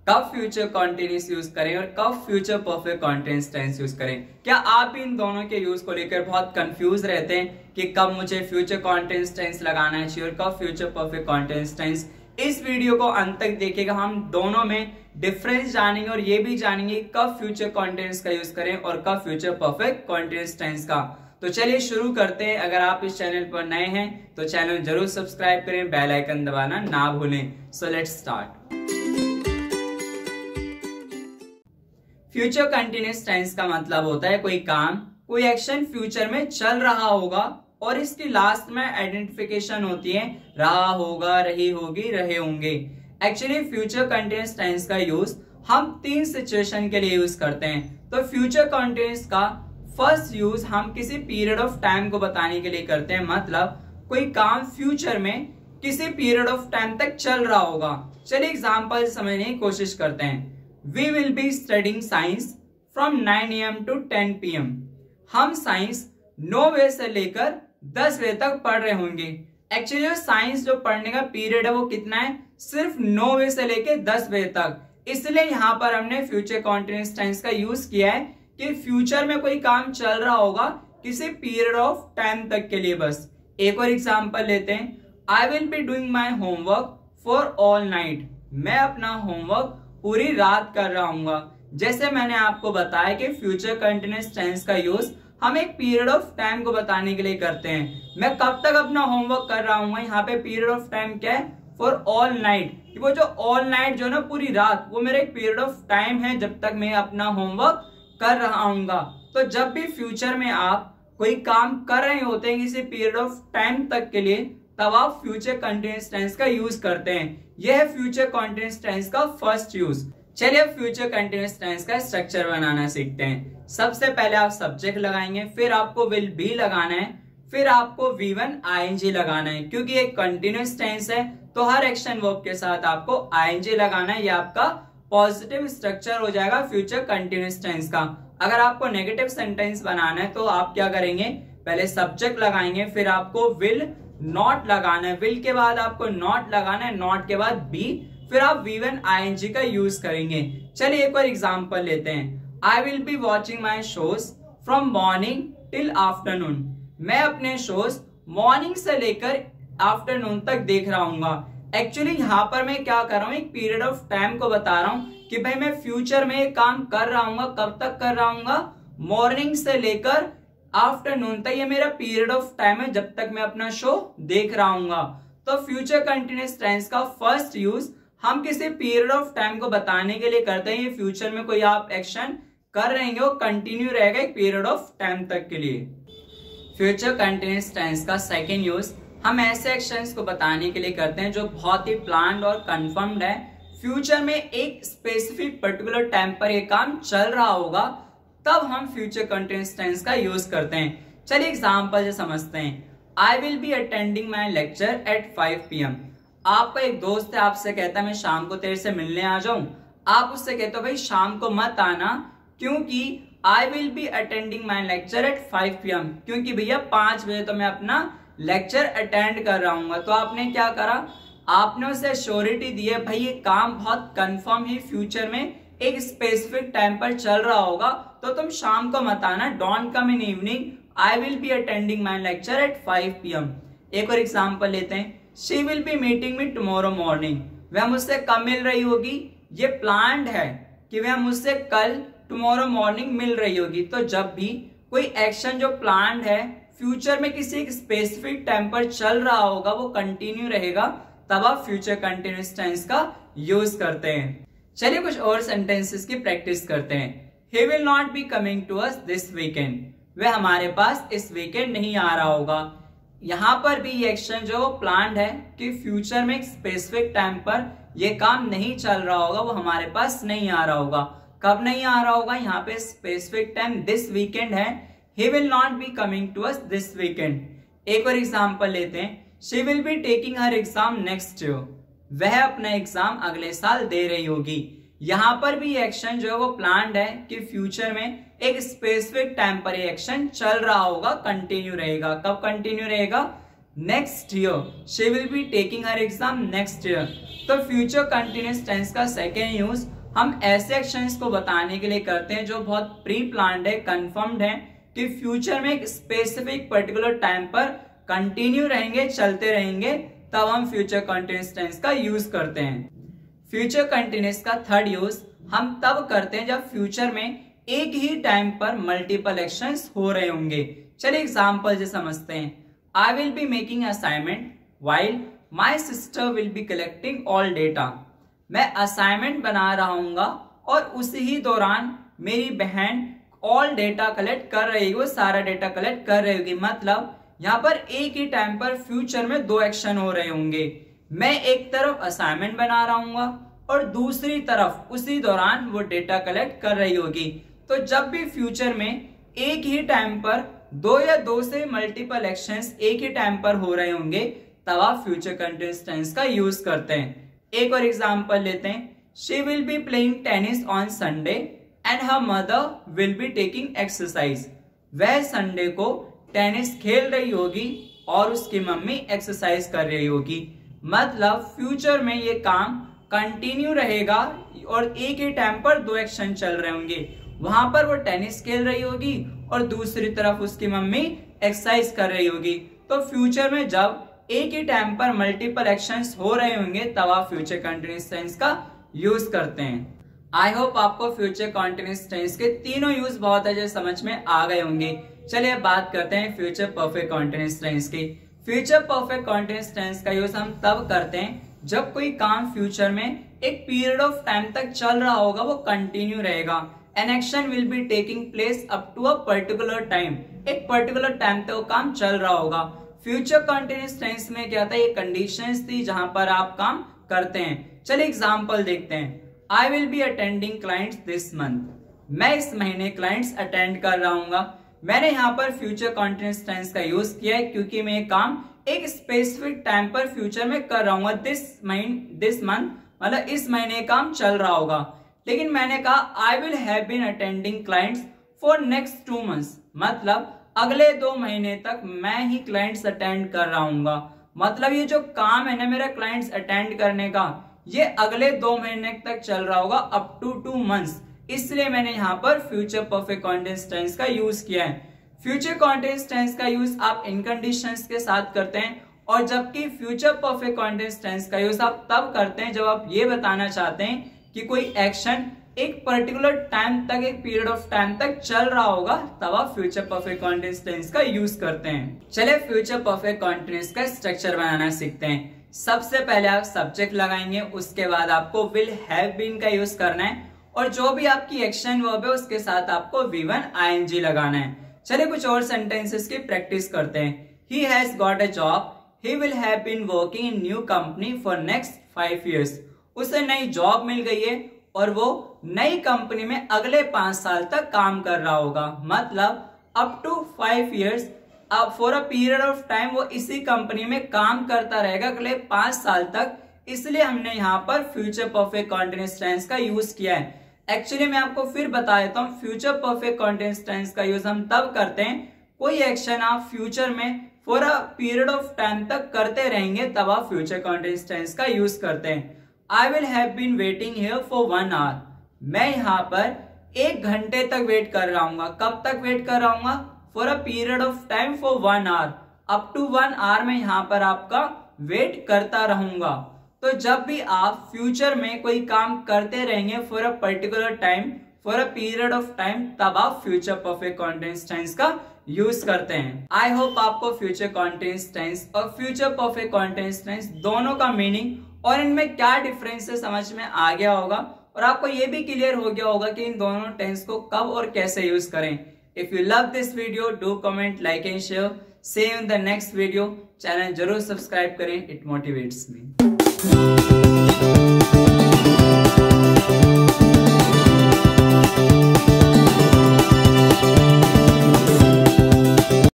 कब future continuous use करें और कब future perfect continuous tense use करें। क्या आप भी इन दोनों के यूज को लेकर बहुत कंफ्यूज रहते हैं कि कब मुझे फ्यूचर कॉन्टिन्यूस टेंस लगाना चाहिए और कब फ्यूचर परफेक्ट कॉन्टिन्यूस टेंस। इस वीडियो को अंत तक देखिएगा, हम दोनों में डिफरेंस जानेंगे और ये भी जानेंगे कब फ्यूचर कॉन्टिन्यूस का यूज करें और कब फ्यूचर परफेक्ट कॉन्टिन्यूस टेंस का। तो चलिए शुरू करते हैं। अगर आप इस चैनल पर नए हैं तो चैनल जरूर सब्सक्राइब करें, बेल आइकन दबाना ना भूलें। So let's start. Future continuous tense का मतलब होता है कोई काम, कोई एक्शन फ्यूचर में चल रहा होगा और इसकी लास्ट में आइडेंटिफिकेशन होती है रहा होगा, रही होगी, रहे होंगे। एक्चुअली फ्यूचर कंटिन्यूअस टेंस का यूज हम 3 सिचुएशन के लिए यूज करते हैं। तो फ्यूचर कंटिन्यूअस का फर्स्ट यूज हम किसी पीरियड ऑफ टाइम को बताने के लिए करते हैं, मतलब कोई काम फ्यूचर में किसी पीरियड ऑफ टाइम तक चल रहा होगा। चलिए एग्जांपल समझने की कोशिश करते हैं। We will be studying science from 9 AM to 10 PM. हम साइंस 9 बजे से लेकर 10 बजे तक पढ़ रहे होंगे। एक्चुअली साइंस जो पढ़ने का पीरियड है वो कितना है, सिर्फ 9 बजे से लेकर 10 बजे तक। इसलिए यहाँ पर हमने फ्यूचर कॉन्टिन्यूअस टेंस का यूज किया है कि फ्यूचर में कोई काम चल रहा होगा किसी पीरियड ऑफ टाइम तक के लिए। बस एक और एग्जाम्पल लेते हैं। I will be doing my homework for all night. मैं अपना होमवर्क पूरी रात कर रहा हूँ। जैसे मैंने आपको बताया कि फ्यूचर कंटिन्यूअस टेंस का यूज हम एक पीरियड ऑफ टाइम को बताने के लिए करते हैं। मैं कब तक अपना होमवर्क कर रहा हूँ, यहाँ पे पीरियड ऑफ टाइम क्या है, फॉर ऑल नाइट। वो जो ऑल नाइट जो ना पूरी रात, वो मेरा एक पीरियड ऑफ टाइम है जब तक मैं अपना होमवर्क कर रहा हूँ। तो जब भी फ्यूचर में आप कोई काम कर रहे होते हैं किसी पीरियड ऑफ टाइम तक के लिए, तब आप फ्यूचर कंटिन्यूअस टेंस का यूज करते हैं। यह है फ्यूचर कंटिन्यूअस टेंस का फर्स्ट यूज। चलिए अब फ्यूचर कंटिन्यूअस टेंस का स्ट्रक्चर बनाना सीखते हैं। सबसे पहले आप सब्जेक्ट लगाएंगे, फिर आपको विल बी लगाना है, फिर आपको V1 ing लगाना है। क्योंकि एक कंटिन्यूअस टेंस है तो हर एक्शन वर्ब के साथ आपको ing लगाना है। यह आपका पॉजिटिव स्ट्रक्चर हो जाएगा फ्यूचर कंटिन्यूअस टेंस का। अगर आपको नेगेटिव सेंटेंस बनाना है तो आप क्या करेंगे, पहले सब्जेक्ट लगाएंगे, फिर आपको विल नॉट लगाना है, विल के बाद आपको नॉट लगाना है, नॉट के बाद बी, फिर आप V1 ing का यूज करेंगे। चलिए एक और एग्जांपल लेते हैं। I will be watching my shows from morning till afternoon. मैं अपने शोज मॉर्निंग से लेकर आफ्टरनून तक देख रहा हूँ। एक्चुअली यहाँ पर मैं क्या कर रहा हूँ, एक पीरियड ऑफ टाइम को बता रहा हूँ कि भाई मैं फ्यूचर में एक काम कर रहा हूँ। कब तक कर रहा हूँ, मॉर्निंग से लेकर आफ्टरनून तक। ये मेरा पीरियड ऑफ टाइम है जब तक मैं अपना शो देख रहा हूँ। तो फ्यूचर कंटिन्यूअस टेंस का फर्स्ट यूज हम किसी पीरियड ऑफ टाइम को बताने के लिए करते हैं। ये फ्यूचर में कोई आप एक्शन कर रहे हैं वो कंटिन्यू रहेगा एक पीरियड ऑफ टाइम तक के लिए। फ्यूचर कंटिन्यूअस टेंस का सेकेंड यूज हम ऐसे एक्शंस को बताने के लिए करते हैं जो बहुत ही प्लान्ड और कंफर्म्ड है। फ्यूचर में एक स्पेसिफिक पर्टिकुलर टाइम पर ये काम चल रहा होगा, तब हम फ्यूचर कंटिन्यूअस टेंस का यूज करते हैं। चलिए एग्जांपल से समझते हैं। I will be attending my lecture at 5 PM। आपका एक दोस्त है, आपसे कहता है मैं शाम को तेरे से मिलने आ जाऊं। आप उससे कहते हो भाई शाम को मत आना, क्योंकि I will be attending my lecture at 5 PM, क्योंकि भैया 5 बजे तो मैं अपना लेक्चर अटेंड कर रहा हूँ। तो आपने क्या करा, आपने उसे श्योरिटी दी है भाई ये काम बहुत कंफर्म ही फ्यूचर में एक स्पेसिफिक टाइम पर चल रहा होगा, तो तुम शाम को मत आना, don't come in evening, I will be attending my lecture at 5 PM। एक और एग्जांपल लेते हैं। She will be meeting me tomorrow morning. वह मुझसे कब मिल रही होगी, ये प्लान्ड है कि वह मुझसे कल टुमारो मॉर्निंग मिल रही होगी। तो जब भी कोई एक्शन जो प्लान्ड है फ्यूचर में किसी एक स्पेसिफिक टाइम पर चल रहा होगा, वो कंटिन्यू रहेगा, तब आप फ्यूचर कंटिन्यूअस टेंस का यूज करते हैं। चलिए कुछ और सेंटेंसेस की प्रैक्टिस करते हैं। He will not be coming to us this weekend. वह हमारे पास इस वीकेंड नहीं आ रहा होगा। यहाँ पर भी ये एक्शन जो प्लान्ड है कि फ्यूचर में एक स्पेसिफिक टाइम पर ये काम नहीं चल रहा होगा, वो हमारे पास नहीं आ रहा होगा। कब नहीं आ रहा होगा, यहाँ पे स्पेसिफिक टाइम दिस वीकेंड है। He will not be coming to us this weekend. एक और एग्जांपल लेते हैं। She will be taking her exam next year. वह अपना एग्जाम अगले साल दे रही होगी। यहाँ पर भी एक्शन जो है वो प्लान्ड है कि फ्यूचर में एक स्पेसिफिक टाइम पर ये एक्शन चल रहा होगा, कंटिन्यू रहेगा। कब कंटिन्यू रहेगा, next year, she will be taking her exam next year. तो फ्यूचर कंटिन्यूअस टेंस का सेकेंड यूज हम ऐसे एक्शंस को बताने के लिए करते हैं जो बहुत प्री प्लान्ड है, कंफर्म्ड है कि फ्यूचर में एक स्पेसिफिक पर्टिकुलर टाइम पर कंटिन्यू रहेंगे, चलते रहेंगे, तब हम फ्यूचर कंटिन्यूअस टेंस का यूज करते हैं। फ्यूचर कंटिन्यूअस का थर्ड यूज हम तब करते हैं जब फ्यूचर में एक ही टाइम पर मल्टीपल एक्शंस हो रहे होंगे। चलिए एग्जांपल से समझते हैं। I will be making assignment while my sister will be collecting all data. मैं असाइनमेंट बना रहा हूंगा और उसी ही दौरान मेरी बहन ऑल डेटा कलेक्ट कर रही है, वो सारा डेटा कलेक्ट कर रही होगी। मतलब यहाँ पर एक ही टाइम पर फ्यूचर में दो एक्शन हो रहे होंगे। मैं एक तरफ असाइनमेंट बना रहा हूंगा और दूसरी तरफ उसी दौरान वो डेटा कलेक्ट कर रही होगी। तो जब भी फ्यूचर में एक ही टाइम पर दो या दो से मल्टीपल एक्शंस एक ही टाइम पर हो रहे होंगे, तब आप फ्यूचर कंटिन्यूअस टेंस का यूज करते हैं। एक और एग्जांपल लेते हैं। She will be playing tennis on Sunday and her mother will be taking exercise. वह संडे को टेनिस खेल रही होगी और उसकी मम्मी एक्सरसाइज कर रही होगी। मतलब फ्यूचर में ये काम कंटिन्यू रहेगा और एक ही टाइम पर दो एक्शन चल रहे होंगे। वहां पर वो टेनिस खेल रही होगी और दूसरी तरफ उसकी मम्मी एक्सरसाइज कर रही होगी। तो फ्यूचर में जब एक ही टाइम पर मल्टीपल एक्शंस हो रहे होंगे, तब आप फ्यूचर कंटिन्यूअस टेंस का यूज करते हैं। आई होप आपको फ्यूचर कंटिन्यूअस टेंस के तीनों यूज बहुत अच्छे समझ में आ गए होंगे। चलिए बात करते हैं फ्यूचर परफेक्ट कंटिन्यूअस टेंस की। फ्यूचर परफेक्ट कंटिन्यूअस टेंस का यूज हम तब करते हैं जब कोई काम फ्यूचर में एक पीरियड ऑफ टाइम तक चल रहा होगा, वो कंटिन्यू रहेगा। An action will be taking place up to a particular time। एक पर्टिकुलर टाइम तक वो काम चल रहा होगा। फ्यूचर कंटिन्यूअस टेंस में क्या था, ये कंडीशंस थी जहां पर आप काम करते हैं। चलिए एग्जांपल देखते हैं। I will be attending clients this month. मैं इस महीने क्लाइंट्स अटेंड कर रहा हूँ। मैंने यहाँ पर फ्यूचर कंटिन्यूअस टेंस का यूज किया है क्योंकि मैं ये काम एक स्पेसिफिक टाइम पर फ्यूचर में कर रहा हूँ। दिस मंथ मतलब इस महीने काम चल रहा होगा। लेकिन मैंने कहा I will have been attending clients for next 2 months। मतलब अगले 2 महीने तक मैं ही क्लाइंट्स अटेंड कर रहा हूँ। मतलब ये जो काम है ना मेरा क्लाइंट्स अटेंड करने का, ये अगले 2 महीने तक चल रहा होगा, अप टू 2 months। इसलिए मैंने यहाँ पर फ्यूचर परफेक्ट कंटिन्यूअस टेंस का यूज किया है। फ्यूचर कंटिन्यूअस टेंस का यूज आप इन कंडीशंस के साथ करते हैं, और जबकि फ्यूचर परफेक्ट कंटिन्यूअस टेंस का यूज आप तब करते हैं जब आप ये बताना चाहते हैं कि कोई एक्शन एक पर्टिकुलर टाइम तक, एक पीरियड ऑफ टाइम तक चल रहा होगा, तब आप फ्यूचर परफेक्ट कंटिन्यूअस टेंस का यूज करते हैं। चलिए फ्यूचर परफेक्ट कंटिन्यूअस का स्ट्रक्चर बनाना सीखते हैं। सबसे पहले आप सब्जेक्ट लगाएंगे, उसके बाद आपको विल हैव बीन का यूज करना है, और जो भी आपकी एक्शन वर्ब है उसके साथ आपको V1 ing लगाना है। चलिए कुछ और सेंटेंसेस की प्रैक्टिस करते हैं। He has got a job. He will have been working in new company for next 5 years। उसे नई जॉब मिल गई है और वो नई कंपनी में अगले 5 साल तक काम कर रहा होगा। मतलब अप टू 5 years, अब for a period of time वो इसी कंपनी में काम करता रहेगा अगले 5 साल तक। इसलिए हमने यहाँ पर फ्यूचर परफेक्ट कंटिन्यूअस टेंस का यूज किया है। एक्चुअली मैं आपको फिर बता देता हूँ, फ्यूचर परफेक्ट कंटिन्यूअस टेंस का यूज हम तब करते हैं कोई एक्शन आप फ्यूचर में for a period of time तक करते रहेंगे, तब आप फ्यूचर कंटिन्यूअस टेंस का यूज करते हैं। I will have been waiting here for 1 hour। मैं यहाँ पर 1 घंटे तक वेट कर रहा हूँ। कब तक वेट कर रहा हूँ? For a period of time for 1 hour। Up to 1 hour में यहाँ पर आपका वेट करता रहूंगा। तो जब भी आप फ्यूचर में कोई काम करते रहेंगे for a particular time, for a period of time, तब आप फ्यूचर परफेक्ट कंटिन्यूअस टेंस का यूज करते हैं। आई होप आपको फ्यूचर कंटिन्यूअस टेंस और फ्यूचर परफेक्ट कंटिन्यूअस टेंस दोनों का मीनिंग और इनमें क्या डिफरेंस है समझ में आ गया होगा, और आपको ये भी क्लियर हो गया होगा कि इन दोनों टेंस को कब और कैसे यूज करें। If you love this video, do comment, like and share. See you in the next video. Channel जरूर सब्सक्राइब करें, इट मोटिवेट्स मी।